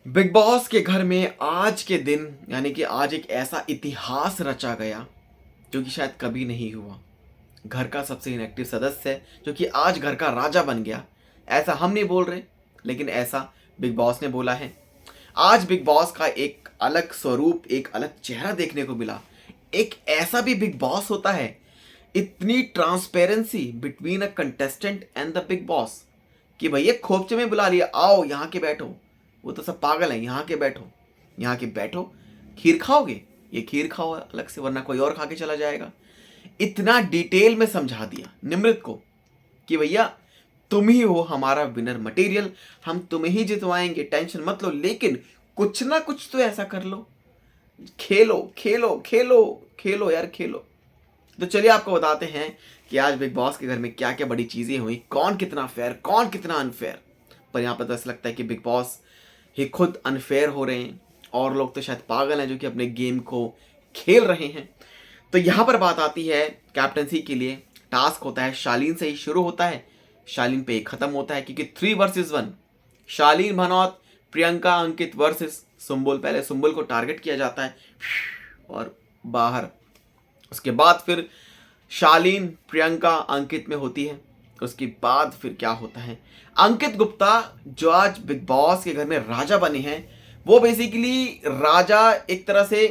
Big boss के घर में आज के दिन यानी कि आज एक ऐसा इतिहास रचा गया जो कि शायद कभी नहीं हुआ। घर का सबसे इनएक्टिव सदस्य है जो कि आज घर का राजा बन गया। ऐसा हम नहीं बोल रहे, लेकिन ऐसा बिग बॉस ने बोला है। आज बिग बॉस का एक अलग स्वरूप, एक अलग चेहरा देखने को मिला। एक ऐसा भी बिग बॉस होता है, इतनी transparency between a contestant and the big boss कि भैया खोपचे में बुला लिया, आओ यहाँ के बैठो। वो तो सब पागल हैं, यहाँ के बैठो, यहाँ के बैठो। खीर खाओगे, ये खीर खाओ अलग से, वरना कोई और खा के चला जाएगा। इतना डिटेल में समझा दिया निमृत को कि भैया तुम ही हो हमारा विनर मटेरियल, हम तुम्हें ही जितवाएंगे, टेंशन मत लो, लेकिन कुछ ना कुछ तो ऐसा कर लो, खेलो खेलो खेलो खेलो यार खेलो। तो चलिए आपको बताते हैं कि आज बिग बॉस के घर में क्या क्या बड़ी चीजें हुई, कौन कितना फेयर, कौन कितना अनफेयर। पर यहाँ पर तो ऐसा लगता है कि बिग बॉस ही खुद अनफेयर हो रहे हैं और लोग तो शायद पागल हैं जो कि अपने गेम को खेल रहे हैं। तो यहाँ पर बात आती है कैप्टनसी के लिए। टास्क होता है, शालीन से ही शुरू होता है, शालीन पे ही खत्म होता है, क्योंकि 3 वर्सेस 1 शालीन भनौत, प्रियंका अंकित वर्सेस सुम्बुल। पहले सुम्बुल को टारगेट किया जाता है और बाहर, उसके बाद फिर शालीन प्रियंका अंकित में होती है। उसके बाद फिर क्या होता है, अंकित गुप्ता जो आज बिग बॉस के घर में राजा बने हैं, वो बेसिकली राजा एक तरह से,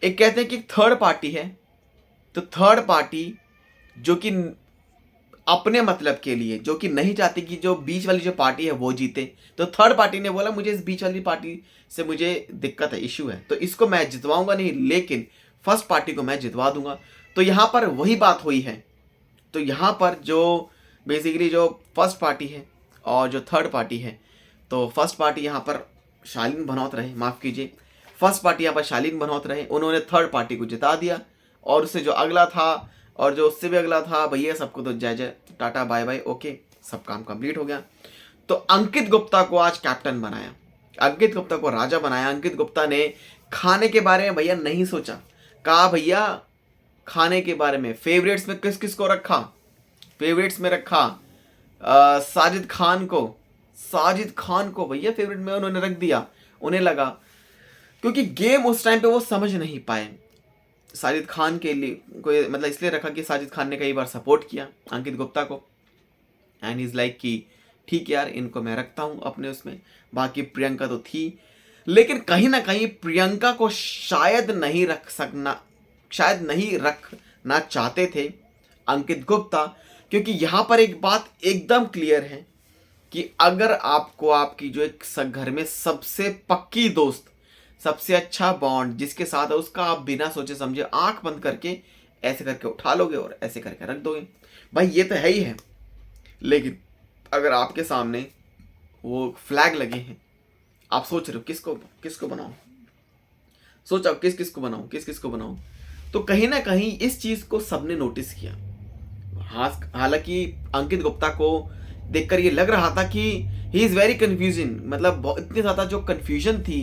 एक कहते हैं कि थर्ड पार्टी है। तो थर्ड पार्टी जो कि अपने मतलब के लिए, जो कि नहीं चाहती कि जो बीच वाली जो पार्टी है वो जीते, तो थर्ड पार्टी ने बोला मुझे इस बीच वाली पार्टी से मुझे दिक्कत है, इशू है, तो इसको मैं जितवाऊंगा नहीं, लेकिन फर्स्ट पार्टी को मैं जितवा दूंगा। तो यहां पर वही बात हुई है। तो यहाँ पर जो बेसिकली जो फर्स्ट पार्टी है और जो थर्ड पार्टी है, तो फर्स्ट पार्टी यहाँ पर शालीन भनौत रहे, माफ़ कीजिए, फर्स्ट पार्टी यहाँ पर शालीन भनौत रहे, उन्होंने थर्ड पार्टी को जिता दिया। और उससे जो अगला था और जो उससे भी अगला था, भैया सबको तो जय जय टाटा बाय बाय, ओके, सब काम कंप्लीट हो गया। तो अंकित गुप्ता को आज कैप्टन बनाया, अंकित गुप्ता को राजा बनाया। अंकित गुप्ता ने खाने के बारे में भैया नहीं सोचा, कहा भैया खाने के बारे में फेवरेट्स में किस किस को रखा, फेवरेट्स में रखा साजिद खान को, साजिद खान को भैया फेवरेट में उन्होंने रख दिया। उन्हें लगा, क्योंकि गेम उस टाइम पे वो समझ नहीं पाए, साजिद खान के लिए कोई मतलब इसलिए रखा कि साजिद खान ने कई बार सपोर्ट किया अंकित गुप्ता को, एंड इज लाइक कि ठीक है यार इनको मैं रखता हूँ अपने उसमें। बाकी प्रियंका तो थी, लेकिन कहीं ना कहीं प्रियंका को शायद नहीं रख सकना, शायद नहीं रखना चाहते थे अंकित गुप्ता, क्योंकि यहाँ पर एक बात एकदम क्लियर है कि अगर आपको आपकी जो एक घर में सबसे पक्की दोस्त, सबसे अच्छा बॉन्ड जिसके साथ है, उसका आप बिना सोचे समझे आंख बंद करके ऐसे करके उठा लोगे और ऐसे करके रख दोगे, भाई ये तो है ही है। लेकिन अगर आपके सामने वो फ्लैग लगे हैं, आप सोच रहे हो किसको किसको बनाऊं, सोचा किस किस को बनाऊं, किस किस को बनाऊं, तो कहीं ना कहीं इस चीज को सबने नोटिस किया। हालांकि अंकित गुप्ता को देखकर ये लग रहा था कि ही इज वेरी कंफ्यूजिंग, मतलब इतनी ज्यादा जो कंफ्यूजन थी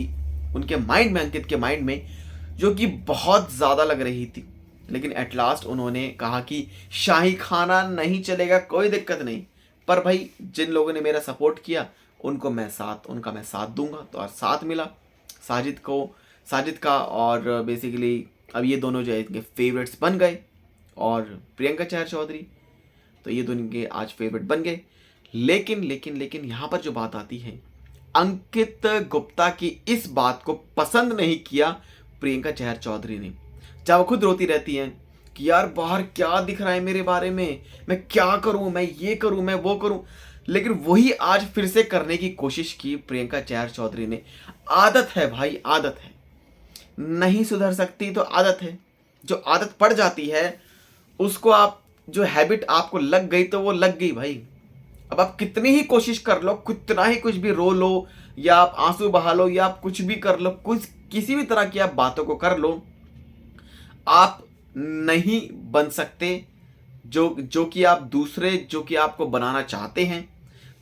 उनके माइंड में, अंकित के माइंड में, जो कि बहुत ज्यादा लग रही थी। लेकिन एट लास्ट उन्होंने कहा कि शाही खाना नहीं चलेगा, कोई दिक्कत नहीं, पर भाई जिन लोगों ने मेरा सपोर्ट किया उनको मैं साथ, उनका मैं साथ दूंगा। तो आज साथ मिला साजिद को, साजिद का, और बेसिकली अब ये दोनों जो है इनके फेवरेट्स बन गए। और प्रियंका चहर चौधरी, तो ये दोनों के आज फेवरेट बन गए। लेकिन लेकिन लेकिन यहाँ पर जो बात आती है, अंकित गुप्ता की इस बात को पसंद नहीं किया प्रियंका चहर चौधरी ने। जब वो खुद रोती रहती हैं कि यार बाहर क्या दिख रहा है मेरे बारे में, मैं क्या करूं, मैं ये करूं, मैं वो करूं, लेकिन वही आज फिर से करने की कोशिश की प्रियंका चहर चौधरी ने। आदत है भाई, आदत है, नहीं सुधर सकती तो आदत है। जो आदत पड़ जाती है उसको आप, जो हैबिट आपको लग गई तो वो लग गई भाई। अब आप कितनी ही कोशिश कर लो, कितना ही कुछ भी रो लो, या आप आंसू बहा लो, या आप कुछ भी कर लो, कुछ किसी भी तरह की आप बातों को कर लो, आप नहीं बन सकते जो कि आप दूसरे, जो कि आपको बनाना चाहते हैं,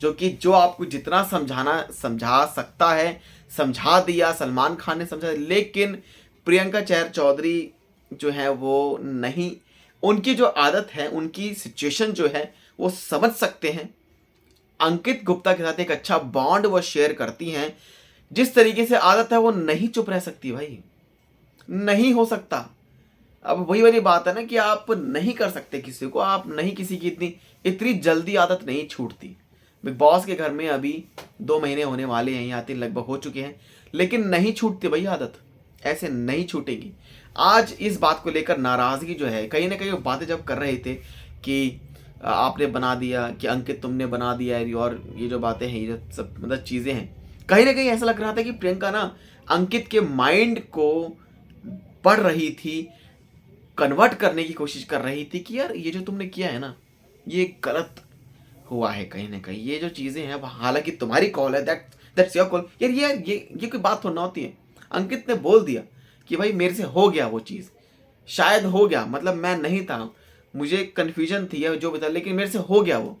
जो आपको जितना समझा सकता है समझा दिया, सलमान खान ने समझा, लेकिन प्रियंका चहर चौधरी जो है वो नहीं, उनकी जो आदत है, उनकी सिचुएशन जो है वो समझ सकते हैं। अंकित गुप्ता के साथ एक अच्छा बॉन्ड वो शेयर करती हैं, जिस तरीके से आदत है वो नहीं चुप रह सकती भाई, नहीं हो सकता। अब वही वाली बात है ना कि आप नहीं कर सकते किसी को, आप नहीं किसी की इतनी इतनी जल्दी आदत नहीं छूटती। बिग बॉस के घर में अभी 2 महीने होने वाले हैं, यहाँ 3 लगभग हो चुके हैं, लेकिन नहीं छूटती भाई आदत, ऐसे नहीं छूटेगी। आज इस बात को लेकर नाराज़गी जो है, कहीं ना कहीं वो बातें जब कर रहे थे कि आपने बना दिया, कि अंकित तुमने बना दिया है, और ये जो बातें हैं, ये जो सब मतलब चीज़ें हैं, कहीं ना कहीं ऐसा लग रहा था कि प्रियंका ना अंकित के माइंड को पढ़ रही थी, कन्वर्ट करने की कोशिश कर रही थी कि यार ये जो तुमने किया है ना, ये गलत हुआ है कहीं ना कहीं, ये जो चीज़ें हैं हालांकि तुम्हारी कॉल है, दैट्स योर कॉल। यार ये कोई बात थोड़ा होती है। अंकित ने बोल दिया कि भाई मेरे से हो गया वो चीज़, शायद हो गया, मतलब मैं नहीं था, मुझे कन्फ्यूजन थी या जो बता, लेकिन मेरे से हो गया वो,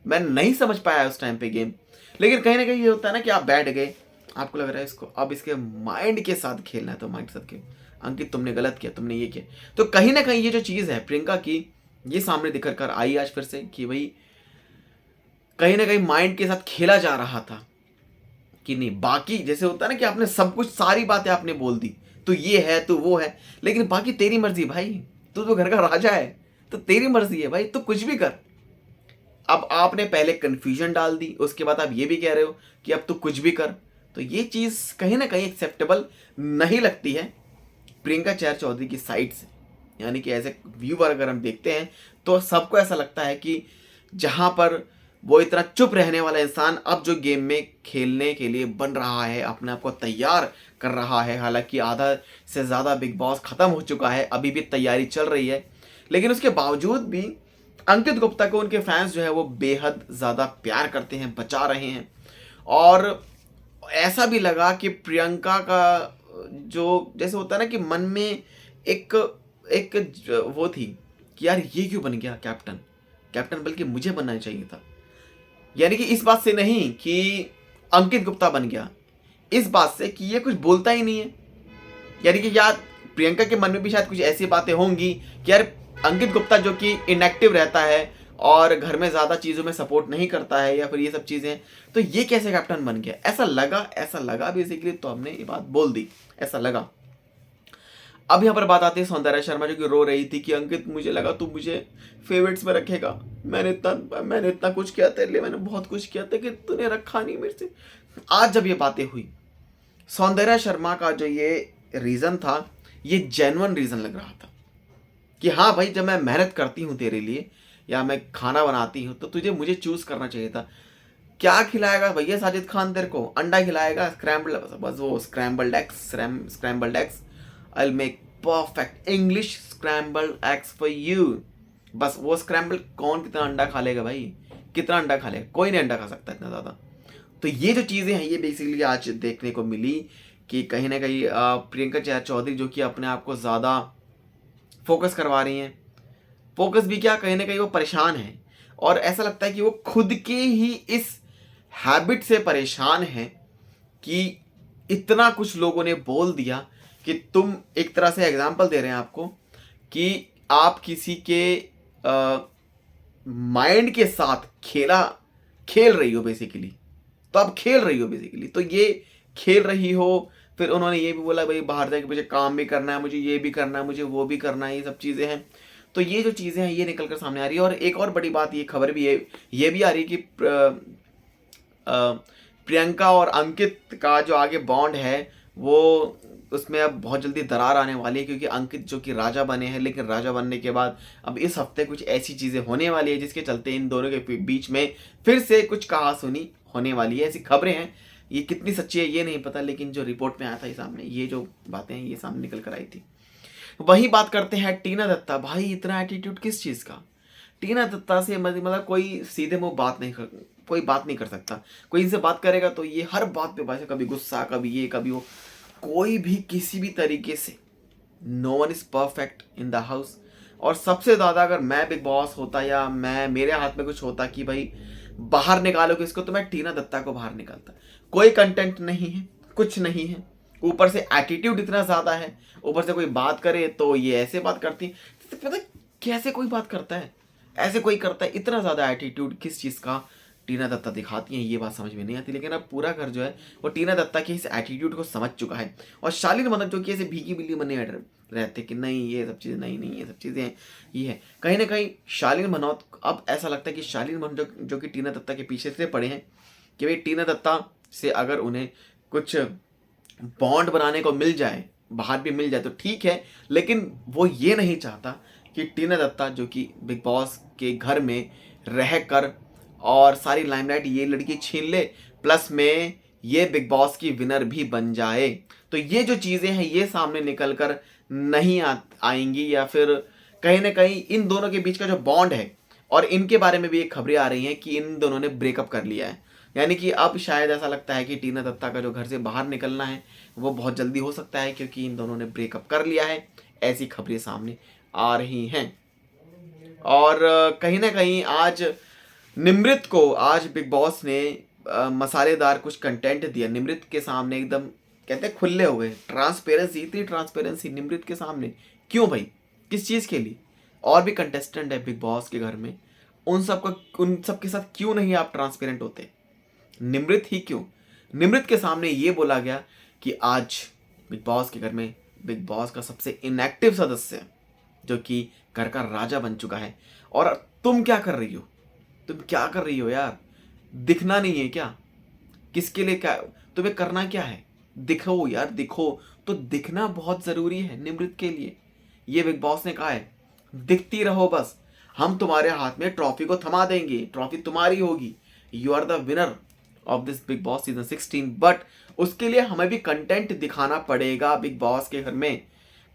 मैं नहीं समझ पाया उस टाइम पे गेम। लेकिन कहीं ना कहीं ये होता है ना कि आप बैठ गए, आपको लग रहा है इसको अब इसके माइंड के साथ खेलना है, तो माइंड के साथ खेल, अंकित तुमने गलत किया, तुमने ये किया। तो कहीं ना कहीं ये जो चीज़ है प्रियंका की, ये सामने दिखर कर आई आज फिर से कि भाई कहीं ना कहीं माइंड के साथ खेला जा रहा था कि नहीं। बाकी जैसे होता है ना कि आपने सब कुछ, सारी बातें आपने बोल दी, तो ये है तो वो है, लेकिन बाकी तेरी मर्जी भाई, तू तो घर का राजा है, तो तेरी मर्जी है भाई, तू कुछ भी कर। अब आपने पहले कंफ्यूजन डाल दी, उसके बाद आप ये भी कह रहे हो कि अब तू कुछ भी कर, तो ये चीज़ कहीं ना कहीं एक्सेप्टेबल नहीं लगती है प्रियंका चैर चौधरी की साइड से। यानी कि एज ए व्यूअर अगर हम देखते हैं तो सबको ऐसा लगता है कि जहाँ पर वो इतना चुप रहने वाला इंसान अब जो गेम में खेलने के लिए बन रहा है, अपने आप को तैयार कर रहा है, हालांकि आधा से ज़्यादा बिग बॉस ख़त्म हो चुका है, अभी भी तैयारी चल रही है, लेकिन उसके बावजूद भी अंकित गुप्ता को उनके फैंस जो है वो बेहद ज़्यादा प्यार करते हैं, बचा रहे हैं। और ऐसा भी लगा कि प्रियंका का जो जैसे होता है ना कि मन में एक एक वो थी कि यार ये क्यों बन गया कैप्टन, कैप्टन बल्कि मुझे बनना चाहिए था। यानी कि इस बात से नहीं कि अंकित गुप्ता बन गया, इस बात से कि ये कुछ बोलता ही नहीं है। यानी कि यार प्रियंका के मन में भी शायद कुछ ऐसी बातें होंगी कि यार अंकित गुप्ता जो कि इनएक्टिव रहता है और घर में ज़्यादा चीज़ों में सपोर्ट नहीं करता है, या फिर ये सब चीज़ें, तो ये कैसे कैप्टन बन गया, ऐसा लगा बेसिकली, तो हमने ये बात बोल दी, ऐसा लगा। अब यहाँ पर बात आती है सौंदर्या शर्मा जो कि रो रही थी कि अंकित मुझे लगा तू मुझे फेवरेट्स में रखेगा, मैंने इतना कुछ किया तेरे लिए, मैंने बहुत कुछ किया था कि तूने रखा नहीं मेरे से। आज जब ये बातें हुई, सौंदर्या शर्मा का जो ये रीज़न था, ये जेन्युइन रीज़न लग रहा था कि हाँ भाई जब मैं मेहनत करती हूँ तेरे लिए, या मैं खाना बनाती हूँ, तो तुझे मुझे चूज़ करना चाहिए था। क्या खिलाएगा भैया साजिद खान तेरे को, अंडा खिलाएगा, स्क्रैम्बल, बस वो scrambled eggs, I make perfect English scrambled eggs for you. बस वो स्क्रैम्बल, कौन कितना अंडा खा लेगा भाई, कितना अंडा खा लेगा, कोई नहीं अंडा खा सकता इतना ज़्यादा। तो ये जो चीज़ें हैं ये बेसिकली आज देखने को मिली कि कहीं ना कहीं प्रियंका चौधरी जो कि अपने आप को ज़्यादा फोकस करवा रही हैं, फोकस भी क्या, कहीं ना कहीं वो परेशान है, और ऐसा लगता है कि वो खुद के ही इस हैबिट से परेशान है कि इतना कुछ लोगों ने बोल दिया कि तुम, एक तरह से एग्जाम्पल दे रहे हैं आपको कि आप किसी के माइंड के साथ खेल रही हो बेसिकली, तो आप खेल रही हो बेसिकली, तो ये खेल रही हो। फिर उन्होंने ये भी बोला भाई बाहर जाके मुझे काम भी करना है, मुझे ये भी करना है, मुझे वो भी करना है, ये सब चीज़ें हैं। तो ये जो चीज़ें हैं ये निकल कर सामने आ रही है। और एक और बड़ी बात, ये खबर भी है, ये भी आ रही है कि प्रियंका और अंकित का जो आगे बॉन्ड है वो, उसमें अब बहुत जल्दी दरार आने वाली है, क्योंकि अंकित जो कि राजा बने हैं, लेकिन राजा बनने के बाद अब इस हफ्ते कुछ ऐसी चीज़ें होने वाली है जिसके चलते इन दोनों के बीच में फिर से कुछ कहासुनी होने वाली है। ऐसी खबरें हैं, ये कितनी सच्ची है ये नहीं पता, लेकिन जो रिपोर्ट में आया था ये सामने, ये जो बातें हैं ये सामने निकल कर आई थी। वही बात करते हैं टीना दत्ता। भाई इतना एटीट्यूड किस चीज़ का, टीना दत्ता से मतलब कोई सीधे मुंह कोई बात नहीं कर सकता। कोई इनसे बात करेगा तो ये हर बात पे बात, कभी गुस्सा, कभी ये कभी वो, कोई भी किसी भी तरीके से, no one is perfect in the house. और सबसे ज़्यादा अगर मैं बिग बॉस होता या मेरे हाथ में कुछ होता कि भाई बाहर निकालो किसको, तो मैं टीना दत्ता को बाहर निकालता। कोई कंटेंट नहीं है, कुछ नहीं है, ऊपर से एटीट्यूड इतना ज़्यादा है, ऊपर से कोई बात करे तो ये ऐसे बात करती। तो पता कैसे कोई बात करता है, ऐसे कोई करता है, इतना ज़्यादा एटीट्यूड किस चीज़ का, टीना दत्ता दिखाती हैं, ये बात समझ में नहीं आती। लेकिन अब पूरा घर जो है वो टीना दत्ता के इस एटीट्यूड को समझ चुका है। और शालीन मनोज जो कि ऐसे भीगी बिल्ली बने रहते कि नहीं ये सब चीज़ें नहीं ये सब चीज़ें ये है, कहीं ना कहीं शालीन मनोज अब ऐसा लगता है कि शालीन मनोज जो कि टीना दत्ता के पीछे से पड़े हैं कि भाई टीना दत्ता से अगर उन्हें कुछ बॉन्ड बनाने को मिल जाए, बाहर भी मिल जाए तो ठीक है, लेकिन वो ये नहीं चाहता कि टीना दत्ता जो कि बिग बॉस के घर में रहकर और सारी लाइमलाइट ये लड़की छीन ले, प्लस में ये बिग बॉस की विनर भी बन जाए। तो ये जो चीज़ें हैं ये सामने निकल कर नहीं आएंगी, या फिर कहीं ना कहीं इन दोनों के बीच का जो बॉन्ड है, और इनके बारे में भी एक खबरें आ रही हैं कि इन दोनों ने ब्रेकअप कर लिया है। यानी कि अब शायद ऐसा लगता है कि टीना दत्ता का जो घर से बाहर निकलना है वो बहुत जल्दी हो सकता है, क्योंकि इन दोनों ने ब्रेकअप कर लिया है, ऐसी खबरें सामने आ रही हैं। और कहीं ना कहीं आज निमृत को आज बिग बॉस ने मसालेदार कुछ कंटेंट दिया। निमृत के सामने एकदम कहते हैं खुले हो गए, ट्रांसपेरेंसी, इतनी ट्रांसपेरेंसी निमृत के सामने। क्यों भाई, किस चीज़ के लिए? और भी कंटेस्टेंट है बिग बॉस के घर में, उन सब के साथ क्यों नहीं आप ट्रांसपेरेंट होते? निमृत ही क्यों? निमृत के सामने ये बोला गया कि आज बिग बॉस के घर में बिग बॉस का सबसे इनएक्टिव सदस्य जो कि घर का राजा बन चुका है, और तुम क्या कर रही हो? तुम क्या कर रही हो यार? दिखना नहीं है क्या? किसके लिए क्या तुम्हें करना क्या है? दिखो यार, दिखो। तो दिखना बहुत ज़रूरी है निमृत के लिए। ये बिग बॉस ने कहा है दिखती रहो बस, हम तुम्हारे हाथ में ट्रॉफी को थमा देंगे, ट्रॉफी तुम्हारी होगी, you are the winner of this Bigg Boss season 16। But उसके लिए हमें भी कंटेंट दिखाना पड़ेगा बिग बॉस के घर में।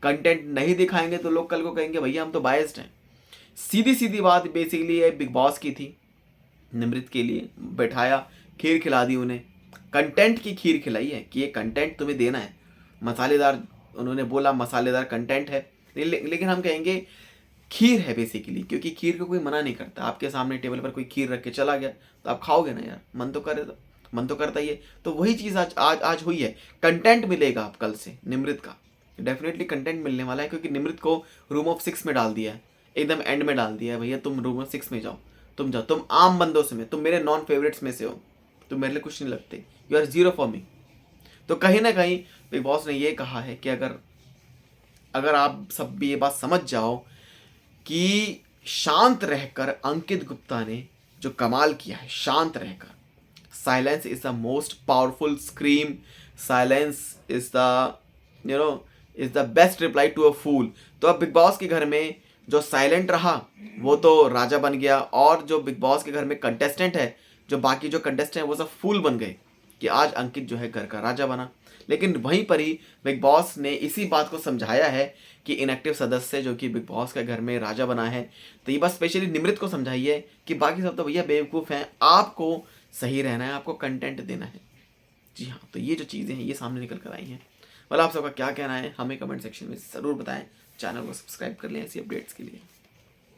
कंटेंट नहीं दिखाएंगे तो लोग कल को कहेंगे भैया हम तो बायस्ड हैं। सीधी सीधी बात बेसिकली है बिग बॉस की थी। निमृत के लिए बैठाया, खीर खिला दी उन्हें, कंटेंट की खीर खिलाई है कि ये कंटेंट तुम्हें देना है, मसालेदार। उन्होंने बोला मसालेदार कंटेंट है, लेकिन हम कहेंगे खीर है बेसिकली, क्योंकि खीर को कोई मना नहीं करता। आपके सामने टेबल पर कोई खीर रख के चला गया तो आप खाओगे ना यार, मन तो करता ही है। तो वही चीज़ आज हुई है। कंटेंट मिलेगा आप कल से निमृत का, डेफिनेटली कंटेंट मिलने वाला है, क्योंकि निमृत को रूम ऑफ 6 में डाल दिया है, एकदम एंड में डाल दिया है। भैया तुम रूम ऑफ 6 में जाओ, तुम जाओ, तुम आम बंदों से में, तुम मेरे नॉन फेवरेट्स में से हो, तुम मेरे लिए कुछ नहीं लगते, you are zero for me. तो कहीं ना कहीं बिग बॉस ने ये कहा है कि अगर आप सब भी ये बात समझ जाओ कि शांत रहकर अंकित गुप्ता ने जो कमाल किया है, शांत रहकर, silence is the most powerful scream, silence is the is the best reply to a fool. तो अब बिग बॉस के घर में जो साइलेंट रहा वो तो राजा बन गया, और जो बिग बॉस के घर में कंटेस्टेंट है, जो बाकी जो कंटेस्टेंट है वो सब फूल बन गए कि आज अंकित जो है घर का राजा बना। लेकिन वहीं पर ही बिग बॉस ने इसी बात को समझाया है कि इनएक्टिव सदस्य जो कि बिग बॉस के घर में राजा बना है, तो ये बात स्पेशली निमृत को समझाइए कि बाकी सब तो भैया बेवकूफ़ हैं, आपको सही रहना है, आपको कंटेंट देना है। जी हाँ, तो ये जो चीज़ें हैं ये सामने निकल कर आई हैं। मतलब आप सबका क्या कहना है हमें कमेंट सेक्शन में ज़रूर बताएं। चैनल को सब्सक्राइब कर लें ऐसी अपडेट्स के लिए।